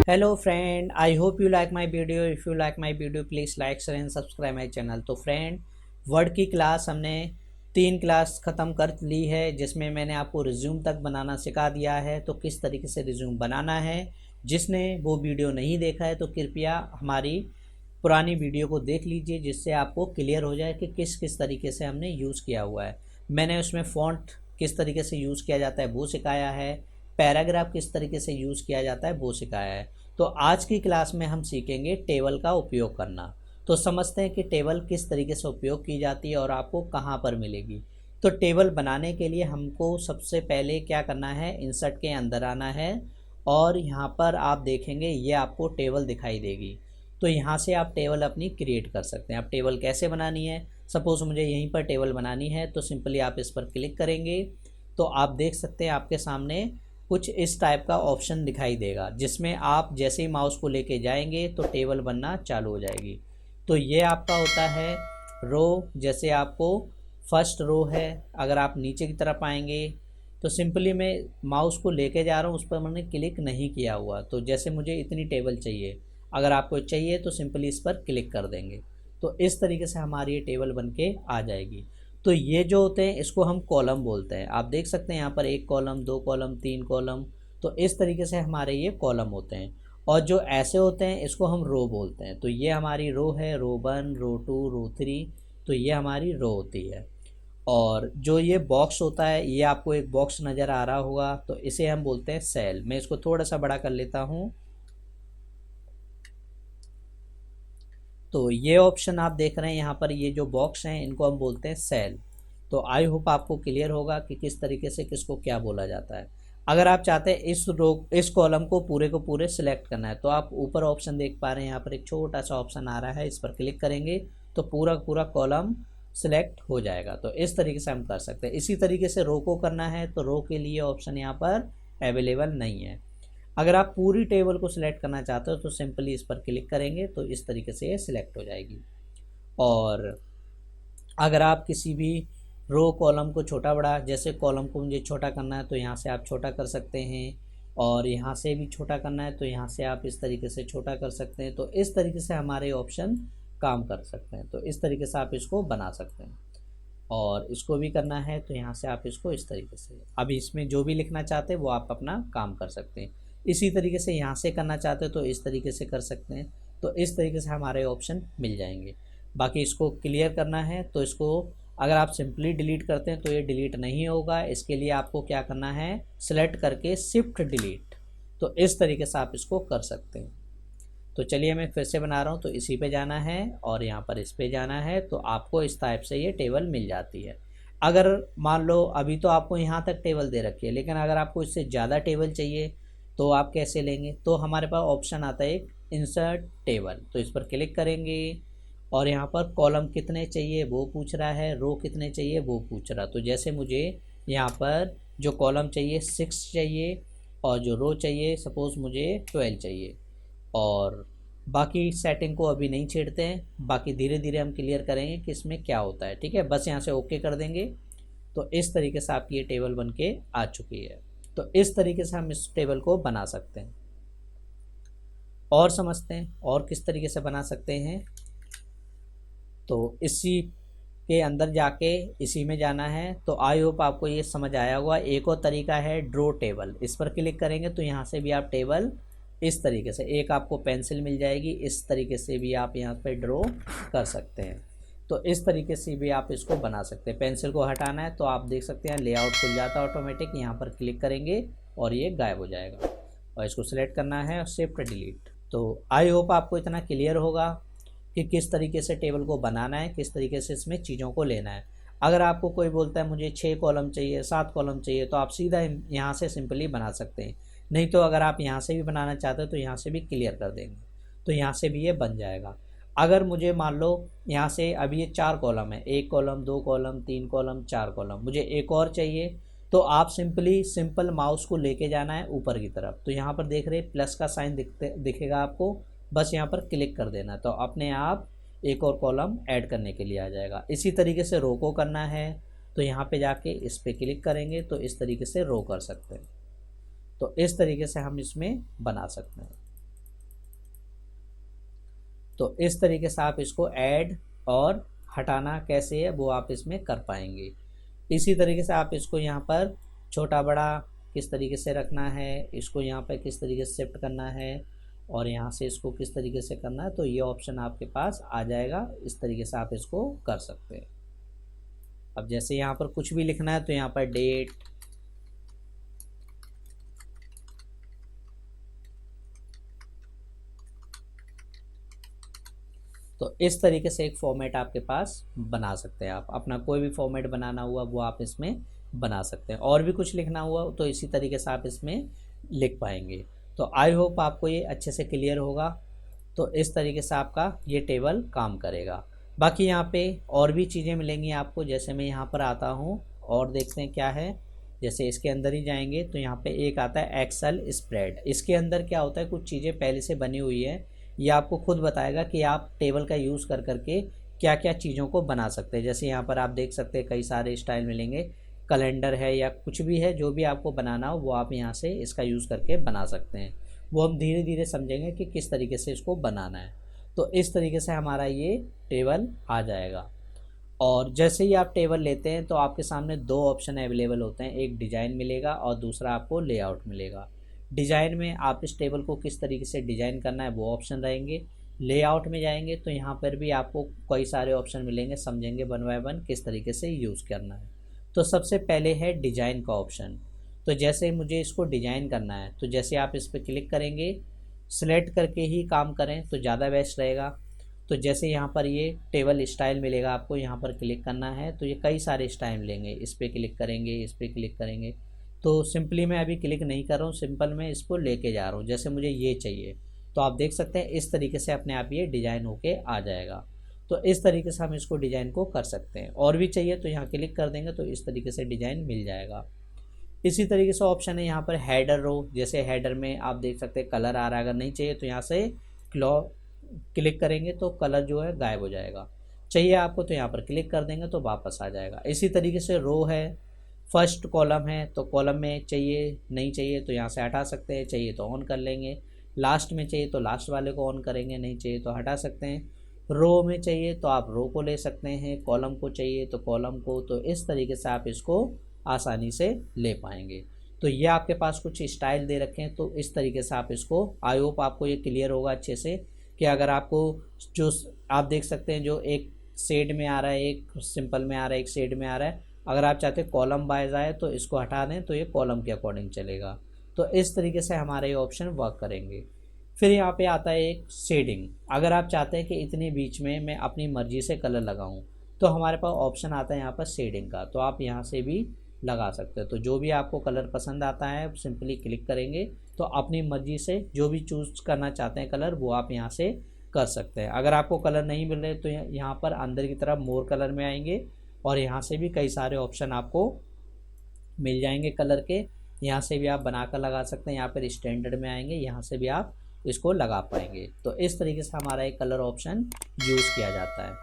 Hello friend, I hope you like my video. If you like my video please like share and subscribe my channel. तो friend, word की class हमने 3 class ख़त्म कर ली है, जिसमें मैंने आपको रिज्यूम तक बनाना सिखा दिया है। तो किस तरीके से रिज्यूम बनाना है, जिसने वो वीडियो नहीं देखा है तो कृपया हमारी पुरानी वीडियो को देख लीजिए, जिससे आपको क्लियर हो जाए कि किस किस तरीके से हमने यूज़ किया हुआ है। मैंने उसमें फ़ॉन्ट किस तरीके से यूज़ किया जाता है वो सिखाया है, पैराग्राफ किस तरीके से यूज़ किया जाता है वो सिखाया है। तो आज की क्लास में हम सीखेंगे टेबल का उपयोग करना। तो समझते हैं कि टेबल किस तरीके से उपयोग की जाती है और आपको कहाँ पर मिलेगी। तो टेबल बनाने के लिए हमको सबसे पहले क्या करना है, इंसर्ट के अंदर आना है और यहाँ पर आप देखेंगे ये आपको टेबल दिखाई देगी। तो यहाँ से आप टेबल अपनी क्रिएट कर सकते हैं। आप टेबल कैसे बनानी है, सपोज़ मुझे यहीं पर टेबल बनानी है तो सिंपली आप इस पर क्लिक करेंगे तो आप देख सकते हैं आपके सामने कुछ इस टाइप का ऑप्शन दिखाई देगा, जिसमें आप जैसे ही माउस को लेके जाएंगे तो टेबल बनना चालू हो जाएगी। तो ये आपका होता है रो। जैसे आपको फर्स्ट रो है, अगर आप नीचे की तरफ आएंगे तो सिंपली मैं माउस को लेके जा रहा हूँ, उस पर मैंने क्लिक नहीं किया हुआ। तो जैसे मुझे इतनी टेबल चाहिए, अगर आपको चाहिए तो सिंपली इस पर क्लिक कर देंगे तो इस तरीके से हमारी ये टेबल बन के आ जाएगी। तो ये जो होते हैं इसको हम कॉलम बोलते हैं। आप देख सकते हैं यहाँ पर 1 कॉलम, 2 कॉलम, 3 कॉलम। तो इस तरीके से हमारे ये कॉलम होते हैं। और जो ऐसे होते हैं इसको हम रो बोलते हैं। तो ये हमारी रो है, रो 1, रो 2, रो 3। तो ये हमारी रो होती है। और जो ये बॉक्स होता है, ये आपको एक बॉक्स नज़र आ रहा होगा, तो इसे हम बोलते हैं सेल। मैं इसको थोड़ा सा बड़ा कर लेता हूँ। तो ये ऑप्शन आप देख रहे हैं यहाँ पर, ये जो बॉक्स हैं इनको हम बोलते हैं सेल। तो आई होप आपको क्लियर होगा कि किस तरीके से किसको क्या बोला जाता है। अगर आप चाहते हैं इस कॉलम को पूरे सिलेक्ट करना है तो आप ऊपर ऑप्शन देख पा रहे हैं, यहाँ पर एक छोटा सा ऑप्शन आ रहा है, इस पर क्लिक करेंगे तो पूरा कॉलम सिलेक्ट हो जाएगा। तो इस तरीके से हम कर सकते हैं। इसी तरीके से रो को करना है तो रो के लिए ऑप्शन यहाँ पर अवेलेबल नहीं है। अगर आप पूरी टेबल को सिलेक्ट करना चाहते हो तो सिंपली इस पर क्लिक करेंगे तो इस तरीके से ये सिलेक्ट हो जाएगी। और अगर आप किसी भी रो कॉलम को छोटा बड़ा, जैसे कॉलम को मुझे छोटा करना है तो यहाँ से आप छोटा कर सकते हैं, और यहाँ से भी छोटा करना है तो यहाँ से आप इस तरीके से छोटा कर सकते हैं। तो इस तरीके से हमारे ऑप्शन काम कर सकते हैं। तो इस तरीके से आप इसको बना सकते हैं। और इसको भी करना है तो यहाँ से आप इसको इस तरीके से, अभी इसमें जो भी लिखना चाहते हैं वो आप अपना काम कर सकते हैं। इसी तरीके से यहाँ से करना चाहते हो तो इस तरीके से कर सकते हैं। तो इस तरीके से हमारे ऑप्शन मिल जाएंगे। बाकी इसको क्लियर करना है तो इसको अगर आप सिंपली डिलीट करते हैं तो ये डिलीट नहीं होगा। इसके लिए आपको क्या करना है, सेलेक्ट करके शिफ्ट डिलीट। तो इस तरीके से आप इसको कर सकते हैं। तो चलिए मैं फिर से बना रहा हूँ। तो इसी पे जाना है और यहाँ पर इस पे जाना है तो आपको इस टाइप से ये टेबल मिल जाती है। अगर मान लो अभी तो आपको यहाँ तक टेबल दे रखी है, लेकिन अगर आपको इससे ज़्यादा टेबल चाहिए तो आप कैसे लेंगे। तो हमारे पास ऑप्शन आता है एक इंसर्ट टेबल। तो इस पर क्लिक करेंगे और यहाँ पर कॉलम कितने चाहिए वो पूछ रहा है, रो कितने चाहिए वो पूछ रहा है। तो जैसे मुझे यहाँ पर जो कॉलम चाहिए 6 चाहिए और जो रो चाहिए सपोज़ मुझे 12 चाहिए। और बाकी सेटिंग को अभी नहीं छेड़ते हैं, बाकी धीरे धीरे हम क्लियर करेंगे कि इसमें क्या होता है। ठीक है, बस यहाँ से ओके कर देंगे। तो इस तरीके से आपकी ये टेबल बन के आ चुकी है। तो इस तरीके से हम इस टेबल को बना सकते हैं। और समझते हैं और किस तरीके से बना सकते हैं। तो इसी के अंदर जाके इसी में जाना है। तो आई होप आपको ये समझ आया होगा। एक और तरीका है ड्रॉ टेबल। इस पर क्लिक करेंगे तो यहाँ से भी आप टेबल इस तरीके से, एक आपको पेंसिल मिल जाएगी, इस तरीके से भी आप यहाँ पे ड्रॉ कर सकते हैं। तो इस तरीके से भी आप इसको बना सकते हैं। पेंसिल को हटाना है तो आप देख सकते हैं लेआउट खुल जाता है ऑटोमेटिक, यहाँ पर क्लिक करेंगे और ये गायब हो जाएगा। और इसको सिलेक्ट करना है और शिफ्ट डिलीट। तो आई होप आपको इतना क्लियर होगा कि किस तरीके से टेबल को बनाना है, किस तरीके से इसमें चीज़ों को लेना है। अगर आपको कोई बोलता है मुझे 6 कॉलम चाहिए, 7 कॉलम चाहिए, तो आप सीधा यहाँ से सिंपली बना सकते हैं। नहीं तो अगर आप यहाँ से भी बनाना चाहते हो तो यहाँ से भी क्लियर कर देंगे तो यहाँ से भी ये बन जाएगा। अगर मुझे मान लो यहाँ से अभी ये 4 कॉलम है, 1 कॉलम, 2 कॉलम, 3 कॉलम, 4 कॉलम, मुझे एक और चाहिए, तो आप सिंपल माउस को लेके जाना है ऊपर की तरफ। तो यहाँ पर देख रहे प्लस का साइन दिखेगा आपको, बस यहाँ पर क्लिक कर देना तो अपने आप एक और कॉलम ऐड करने के लिए आ जाएगा। इसी तरीके से रो को करना है तो यहाँ पे जाके इस पर क्लिक करेंगे तो इस तरीके से रो कर सकते हैं। तो इस तरीके से हम इसमें बना सकते हैं। तो इस तरीके से आप इसको ऐड और हटाना कैसे है वो आप इसमें कर पाएंगे। इसी तरीके से आप इसको यहाँ पर छोटा बड़ा किस तरीके से रखना है, इसको यहाँ पर किस तरीके से शिफ्ट करना है और यहाँ से इसको किस तरीके से करना है, तो ये ऑप्शन आपके पास आ जाएगा। इस तरीके से आप इसको कर सकते हैं। अब जैसे यहाँ पर कुछ भी लिखना है तो यहाँ पर डेट, तो इस तरीके से एक फॉर्मेट आपके पास बना सकते हैं। आप अपना कोई भी फॉर्मेट बनाना हुआ वो आप इसमें बना सकते हैं। और भी कुछ लिखना हुआ तो इसी तरीके से आप इसमें लिख पाएंगे। तो आई होप आपको ये अच्छे से क्लियर होगा। तो इस तरीके से आपका ये टेबल काम करेगा। बाकी यहाँ पे और भी चीज़ें मिलेंगी आपको। जैसे मैं यहाँ पर आता हूँ और देखते हैं क्या है। जैसे इसके अंदर ही जाएंगे तो यहाँ पे एक आता है एक्सेल स्प्रेड। इसके अंदर क्या होता है, कुछ चीज़ें पहले से बनी हुई है। ये आपको खुद बताएगा कि आप टेबल का यूज़ कर करके क्या क्या चीज़ों को बना सकते हैं। जैसे यहाँ पर आप देख सकते हैं कई सारे स्टाइल मिलेंगे, कैलेंडर है या कुछ भी है, जो भी आपको बनाना हो वो आप यहाँ से इसका यूज़ करके बना सकते हैं। वो हम धीरे धीरे समझेंगे कि किस तरीके से इसको बनाना है। तो इस तरीके से हमारा ये टेबल आ जाएगा। और जैसे ही आप टेबल लेते हैं तो आपके सामने दो ऑप्शन अवेलेबल होते हैं, एक डिज़ाइन मिलेगा और दूसरा आपको लेआउट मिलेगा। डिज़ाइन में आप इस टेबल को किस तरीके से डिज़ाइन करना है वो ऑप्शन रहेंगे। लेआउट में जाएंगे तो यहाँ पर भी आपको कई सारे ऑप्शन मिलेंगे, समझेंगे वन बाय वन किस तरीके से यूज़ करना है। तो सबसे पहले है डिज़ाइन का ऑप्शन। तो जैसे मुझे इसको डिज़ाइन करना है तो जैसे आप इस पर क्लिक करेंगे, सिलेक्ट करके ही काम करें तो ज़्यादा बेस्ट रहेगा। तो जैसे यहाँ पर ये टेबल स्टाइल मिलेगा, आपको यहाँ पर क्लिक करना है तो ये कई सारे स्टाइल लेंगे। इस पर क्लिक करेंगे, इस पर क्लिक करेंगे। तो सिंपली मैं अभी क्लिक नहीं कर रहा हूँ, सिंपल मैं इसको लेके जा रहा हूँ। जैसे मुझे ये चाहिए तो आप देख सकते हैं इस तरीके से अपने आप ये डिज़ाइन होके आ जाएगा। तो इस तरीके से हम इसको डिज़ाइन को कर सकते हैं। और भी चाहिए तो यहाँ क्लिक कर देंगे तो इस तरीके से डिज़ाइन मिल जाएगा। इसी तरीके से ऑप्शन है यहाँ पर हेडर रो। जैसे हेडर में आप देख सकते हैं कलर आ रहा है, अगर नहीं चाहिए तो यहाँ से क्लिक करेंगे तो कलर जो है गायब हो जाएगा। चाहिए आपको तो यहाँ पर क्लिक कर देंगे तो वापस आ जाएगा। इसी तरीके से रो है, फर्स्ट कॉलम है तो कॉलम में चाहिए, नहीं चाहिए तो यहाँ से हटा सकते हैं, चाहिए तो ऑन कर लेंगे। लास्ट में चाहिए तो लास्ट वाले को ऑन करेंगे, नहीं चाहिए तो हटा सकते हैं। रो में चाहिए तो आप रो को ले सकते हैं, कॉलम को चाहिए तो कॉलम को। तो इस तरीके से आप इसको आसानी से ले पाएंगे। तो ये आपके पास कुछ स्टाइल दे रखे हैं, तो इस तरीके से आप इसको, आई होप आपको ये क्लियर होगा अच्छे से कि अगर आपको जो आप देख सकते हैं जो एक शेड में आ रहा है, एक सिंपल में आ रहा है, एक शेड में आ रहा है, अगर आप चाहते हैं कॉलम वाइज आए तो इसको हटा दें तो ये कॉलम के अकॉर्डिंग चलेगा। तो इस तरीके से हमारे ये ऑप्शन वर्क करेंगे। फिर यहाँ पे आता है एक शेडिंग। अगर आप चाहते हैं कि इतने बीच में मैं अपनी मर्जी से कलर लगाऊं तो हमारे पास ऑप्शन आता है यहाँ पर शेडिंग का, तो आप यहाँ से भी लगा सकते हैं। तो जो भी आपको कलर पसंद आता है सिंपली क्लिक करेंगे तो अपनी मर्जी से जो भी चूज़ करना चाहते हैं कलर वो आप यहाँ से कर सकते हैं। अगर आपको कलर नहीं मिल रहे तो यहाँ पर अंदर की तरफ मोर कलर में आएंगे और यहाँ से भी कई सारे ऑप्शन आपको मिल जाएंगे कलर के। यहाँ से भी आप बनाकर लगा सकते हैं। यहाँ पर स्टैंडर्ड में आएंगे, यहाँ से भी आप इसको लगा पाएंगे। तो इस तरीके से हमारा एक कलर ऑप्शन यूज़ किया जाता है।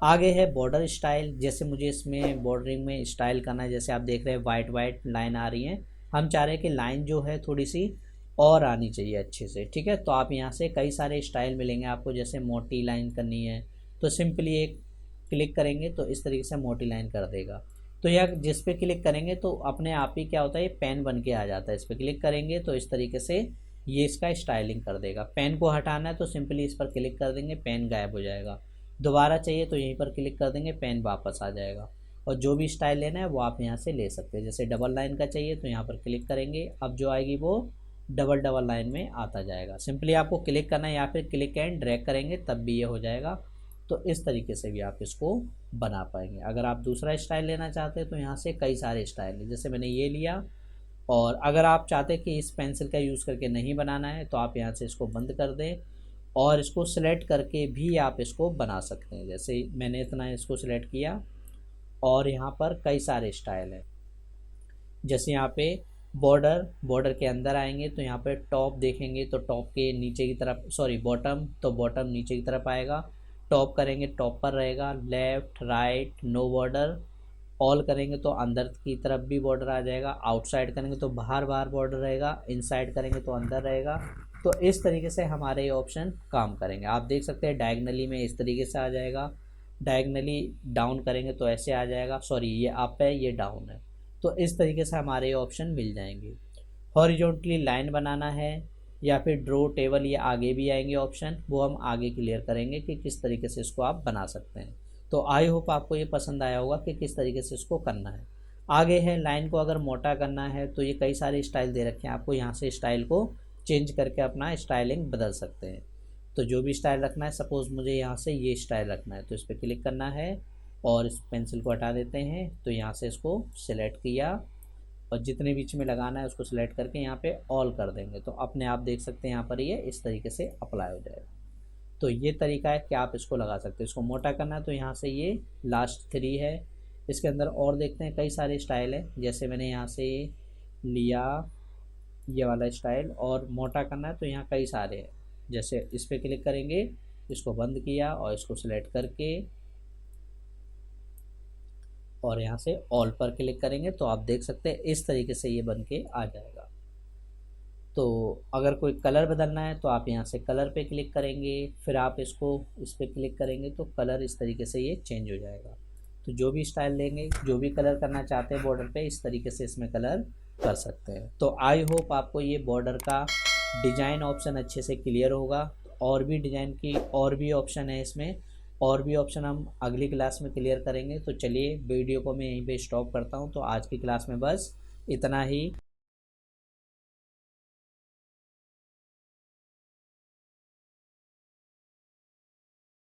आगे है बॉर्डर स्टाइल। जैसे मुझे इसमें बॉर्डरिंग में स्टाइल करना है, जैसे आप देख रहे हैं वाइट वाइट लाइन आ रही हैं, हम चाह रहे हैं कि लाइन जो है थोड़ी सी और आनी चाहिए अच्छे से, ठीक है। तो आप यहाँ से कई सारे स्टाइल मिलेंगे आपको। जैसे मोटी लाइन करनी है तो सिंपली एक क्लिक करेंगे तो इस तरीके से मोटी लाइन कर देगा। तो यह जिस पे क्लिक करेंगे तो अपने आप ही क्या होता है, ये पेन बन के आ जाता है। इस पर क्लिक करेंगे तो इस तरीके से ये इसका स्टाइलिंग कर देगा। पेन को हटाना है तो सिंपली इस पर क्लिक कर देंगे, पेन गायब हो जाएगा। दोबारा चाहिए तो यहीं पर क्लिक कर देंगे, पेन वापस आ जाएगा। और जो भी स्टाइल लेना है वो आप यहाँ से ले सकते हैं। जैसे डबल लाइन का चाहिए तो यहाँ पर क्लिक करेंगे, अब जो आएगी वो डबल लाइन में आता जाएगा। सिंपली आपको क्लिक करना है या फिर क्लिक एंड ड्रैग करेंगे तब भी ये हो जाएगा। तो इस तरीके से भी आप इसको बना पाएंगे। अगर आप दूसरा स्टाइल लेना चाहते हैं तो यहाँ से कई सारे स्टाइल हैं, जैसे मैंने ये लिया। और अगर आप चाहते हैं कि इस पेंसिल का यूज़ करके नहीं बनाना है तो आप यहाँ से इसको बंद कर दें और इसको सिलेक्ट करके भी आप इसको बना सकते हैं। जैसे मैंने इतना इसको सिलेक्ट किया और यहाँ पर कई सारे स्टाइल हैं। जैसे यहाँ पे बॉर्डर के अंदर आएंगे तो यहाँ पे टॉप देखेंगे तो टॉप के नीचे की तरफ, सॉरी बॉटम, तो बॉटम नीचे की तरफ आएगा। टॉप करेंगे टॉप पर रहेगा, left right no border. All करेंगे तो अंदर की तरफ भी बॉर्डर आ जाएगा। आउटसाइड करेंगे तो बाहर बॉर्डर रहेगा। इनसाइड करेंगे तो अंदर रहेगा। तो इस तरीके से हमारे ये ऑप्शन काम करेंगे। आप देख सकते हैं डायगनली में इस तरीके से आ जाएगा, डायगनली डाउन करेंगे तो ऐसे आ जाएगा, सॉरी ये अप है ये डाउन है। तो इस तरीके से हमारे ये ऑप्शन मिल जाएंगे। हॉरिजॉन्टली लाइन बनाना है या फिर ड्रॉ टेबल, ये आगे भी आएंगे ऑप्शन, वो हम आगे क्लियर करेंगे कि किस तरीके से इसको आप बना सकते हैं। तो आई होप आपको ये पसंद आया होगा कि किस तरीके से इसको करना है। आगे है लाइन को अगर मोटा करना है तो ये कई सारे स्टाइल दे रखे हैं आपको, यहाँ से स्टाइल को चेंज करके अपना स्टाइलिंग बदल सकते हैं। तो जो भी स्टाइल रखना है, सपोज़ मुझे यहाँ से ये स्टाइल रखना है तो इस पर क्लिक करना है और इस पेंसिल को हटा देते हैं। तो यहाँ से इसको सिलेक्ट किया और जितने बीच में लगाना है उसको सिलेक्ट करके यहाँ पे ऑल कर देंगे तो अपने आप देख सकते हैं यहाँ पर ये इस तरीके से अप्लाई हो जाएगा। तो ये तरीका है कि आप इसको लगा सकते हैं। इसको मोटा करना है तो यहाँ से ये लास्ट 3 है, इसके अंदर और देखते हैं कई सारे स्टाइल है। जैसे मैंने यहाँ से लिया ये वाला स्टाइल और मोटा करना है तो यहाँ कई सारे हैं। जैसे इस पर क्लिक करेंगे, इसको बंद किया और इसको सिलेक्ट करके और यहाँ से ऑल पर क्लिक करेंगे तो आप देख सकते हैं इस तरीके से ये बन के आ जाएगा। तो अगर कोई कलर बदलना है तो आप यहाँ से कलर पे क्लिक करेंगे, फिर आप इसको इस पर क्लिक करेंगे तो कलर इस तरीके से ये चेंज हो जाएगा। तो जो भी स्टाइल लेंगे, जो भी कलर करना चाहते हैं बॉर्डर पे, इस तरीके से इसमें कलर कर सकते हैं। तो आई होप आपको ये बॉर्डर का डिज़ाइन ऑप्शन अच्छे से क्लियर होगा। और भी डिज़ाइन की और भी ऑप्शन है इसमें, और भी ऑप्शन हम अगली क्लास में क्लियर करेंगे। तो चलिए वीडियो को मैं यहीं पे स्टॉप करता हूँ। तो आज की क्लास में बस इतना ही।